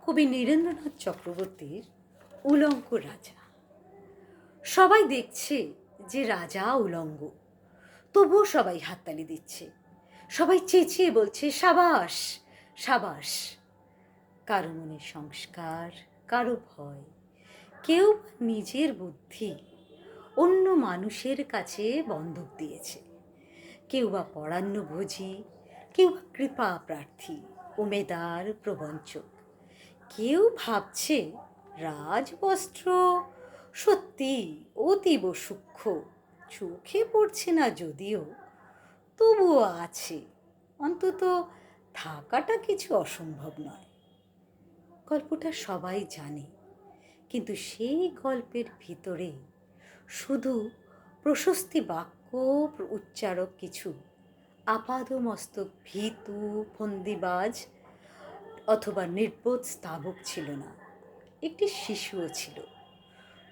কবি নীরেন্দ্রনাথ চক্রবর্তীর উলঙ্গ রাজা। সবাই দেখছে যে রাজা উলঙ্গ, তবুও সবাই হাততালি দিচ্ছে, সবাই চেঁচিয়ে বলছে সাবাস সাবাস। কারো মনে সংস্কার, কারো ভয়, কেউ নিজের বুদ্ধি অন্য মানুষের কাছে বন্ধক দিয়েছে, কেউ বা পরান্নভোজী, কেউ বা কৃপা প্রার্থী, উমেদার প্রবঞ্চক। কেউ ভাবছে রাজবস্ত্র সত্যি অতীব সূক্ষ্ম, চোখে পড়ছে না যদিও, তবুও আছে, অন্তত থাকাটা কিছু অসম্ভব নয়। গল্পটা সবাই জানে, কিন্তু সেই গল্পের ভিতরে শুধু প্রশস্তি বাক্য উচ্চারক কিছু আপাদমস্তক ভীতু ফন্দিবাজ অথবা নির্বোধ স্তাবক ছিল না, একটি শিশুও ছিল,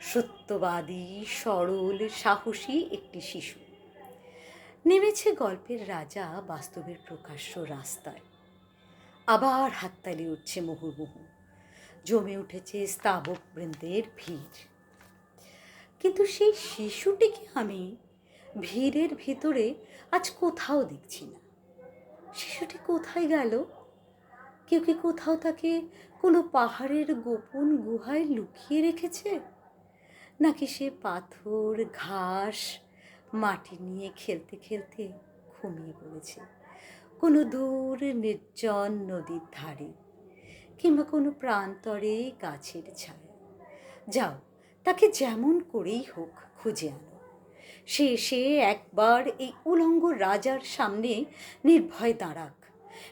সত্যবাদী, সরল, সাহসী একটি শিশু। নেমেছে গল্পের রাজা বাস্তবের প্রকাশ্য রাস্তায়। আবার হাততালি উঠছে মুহুর্মুহু, জমে উঠেছে স্তাবক বৃন্দের ভিড়। কিন্তু সেই শিশুটিকে আমি ভিড়ের ভিতরে আজ কোথাও দেখছি না। শিশুটি কোথায় গেল? কেউ কি কোথাও তাকে কোনো পাহাড়ের গোপন গুহায় লুকিয়ে রেখেছে, নাকি সে পাথর, ঘাস, মাটি নিয়ে খেলতে খেলতে ঘুমিয়ে পড়েছে কোনো দূর নির্জন নদীর ধারে, কিংবা কোনো প্রান্তরে গাছের ছায়া? যাও, তাকে যেমন করেই হোক খুঁজে আনো। সে এসে একবার এই উলঙ্গ রাজার সামনে নির্ভয় দাঁড়াক।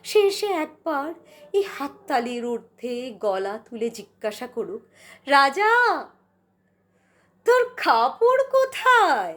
সে এসে একবার এই হাততালির ঊর্ধ্বে গলা তুলে জিজ্ঞাসা করুক, রাজা, তোর কাপড় কোথায়?